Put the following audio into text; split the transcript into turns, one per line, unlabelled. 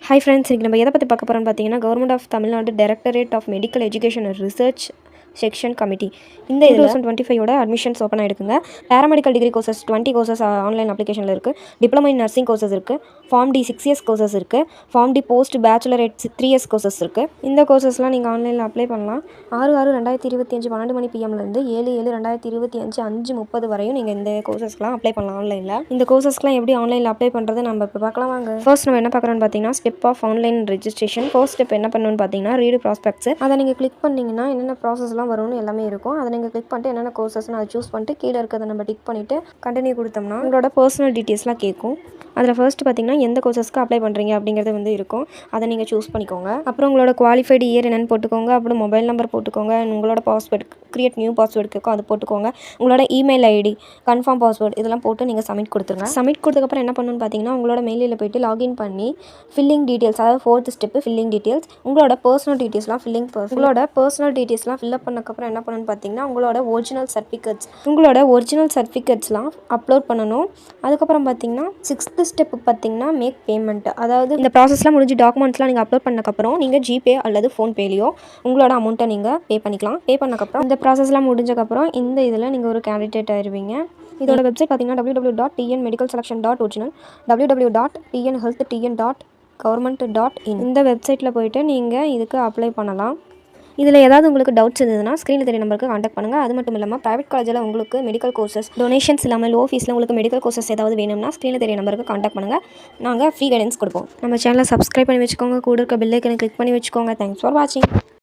Hi friends, இன்றைக்கி நம்ம எதை பற்றி பார்க்க போகிறோம்னு பார்த்தீங்கன்னா, government of Tamil Nadu directorate of medical education and research section committee இந்த 2025 அட்மிஷன்ஸ் ஓப்பன் ஆகிடுக்குங்க. Paramedical degree courses 20 courses online அப்ளிகேஷனில் இருக்குது. டிப்ளமோ இன் நர்சிங் கோர்சஸ் இருக்குது. ஃபார்ம் டி 6 இயர்ஸ் கோர்சஸ் இருக்குது. Pharm D post bachelor 3 years courses இருக்குது. இந்த கோர்சஸ்லாம் நீங்கள் ஆன்லைனில் அப்ளை பண்ணலாம். 6/6/2025 12 மணி பிஎம்லேருந்து 7/7/2025 5:30 வரையும் நீங்கள் இந்த கோர்சஸ்லாம் அப்ளை பண்ணலாம் ஆன்லைனில். இந்த கோர்சஸ்லாம் எப்படி ஆன்லைனில் அப்ளை பண்ணுறது நம்ம இப்போ பார்க்கலாம் வாங்க. ஃபர்ஸ்ட் நம்ம என்ன பார்க்குறோன்னு பார்த்தீங்கன்னா, step of online registration. First step என்ன பண்ணணும்னு பார்த்தீங்கன்னா, ரீடு ப்ராஸ்பெக்ட்ஸ். அதை நீங்கள் கிளிக் பண்ணிங்கன்னா என்னென்ன ப்ராசஸ்லாம் வரும்னு எல்லாமே இருக்கும். அதை நீங்கள் கிளிக் பண்ணிட்டு என்னென்ன கோர்சஸ்னு அதை சூஸ் பண்ணிட்டு கீழே இருக்கிறத நம்ம டிக் பண்ணிவிட்டு கண்டினியூ கொடுத்தோம்னா உங்களோட பர்சனல் டீட்டெயில்ஸ்லாம் கேட்கும். அதில் ஃபர்ஸ்ட் பார்த்தீங்கன்னா எந்த கோர்சஸ்க்கு அப்ளை பண்ணுறீங்க அப்படிங்கிறது இருக்கும். அதை நீங்கள் சூஸ் பண்ணிக்கோங்க. அப்புறம் உங்களோட குவாலிஃபைடு இயர் என்னென்னு போட்டுக்கோங்க. அப்புறம் மொபைல் நம்பர் போட்டுக்கோங்க. உங்களோட பாஸ்வேர்டு கிரியேட் நியூ பாஸ்வேர்டு கேட்கும், அது போட்டுக்கோங்க. உங்களோட இமெயில் ஐடி, கன்ஃபார்ம் பாஸ்வேர்டு இதெல்லாம் போட்டு நீங்கள் சப்மிட் கொடுத்துருங்க. சப்மிட் கொடுத்ததுக்கப்புறம் என்ன பண்ணணும்னு பார்த்தீங்கன்னா, உங்களோட மெயிலில் போய்ட்டு லாகின் பண்ணி ஃபில்லிங் டீட்டெயில்ஸ், அதாவது 4th ஸ்டெப்பு ஃபில்லிங் டீட்டெயில்ஸ். உங்களோட பர்சனல் டீட்டெயில்ஸ்லாம் உங்களோட பர்சனல் டீட்டெயில்ஸ்லாம் ஃபில்அப் பண்ணக்கப்புறம் என்ன பண்ணணும்னு பார்த்தீங்கன்னா, உங்களோட ஒரிஜினல் சர்டிஃபிகேட்ஸ்லாம் அப்லோட் பண்ணணும். அதுக்கப்புறம் பார்த்தீங்கன்னா 6th ஸ்டெப்பு பார்த்தீங்கன்னா மேக் பேமெண்ட். அதாவது இந்த ப்ராசஸ்லாம் முடிஞ்சு டாக்குமெண்ட்ஸ்லாம் நீங்கள் அப்லோட் பண்ணக்கப்புறம் நீங்கள் ஜிபே அல்லது ஃபோன்பேலையோ உங்களோட அமௌண்ட்டை நீங்கள் பே பண்ணிக்கலாம். பே பண்ணக்கப்புறம் இந்த ப்ராசஸ்லாம் முடிஞ்சக்கப்புறம் இந்த இதில் நீங்கள் ஒரு கேண்டிடேட் ஆயிடுவீங்க. இதோட வெப்சைட் பார்த்தீங்கன்னா www.tnmedicalselection.original, www.tnhealthtn.government.in. இந்த வெப்சைட்டில் போய்ட்டு நீங்கள் இதுக்கு அப்ளை பண்ணலாம். இதில் ஏதாவது உங்களுக்கு டவுட்ஸ் இருந்ததுன்னா ஸ்க்ரீனில் தெரிய நம்பருக்கு காண்டாக்ட் பண்ணுங்கள். அது மட்டும் இல்லாமல் ப்ரைவேட் காலேஜில் உங்களுக்கு மெடிக்கல் கோர்சஸ் டொனேஷன்ஸ் இல்லாமல் லோ ஃபீஸில் உங்களுக்கு மெடிக்கல் கோர்சஸ் ஏதாவது வேணும்னா ஸ்க்ரீனில் தெரிய நம்பருக்கு காண்டாக்ட் பண்ணுங்கள். நாங்கள் ஃப்ரீ கைடன்ஸ் கொடுப்போம். நம்ம சேனலை சப்ஸ்கிரைப் பண்ணி வச்சுக்கோங்க. கூட இருக்க பெல் ஐக்கனை கிளிக் பண்ணி வச்சுக்கோங்க. தேங்க்ஸ் ஃபார் வாட்சிங்.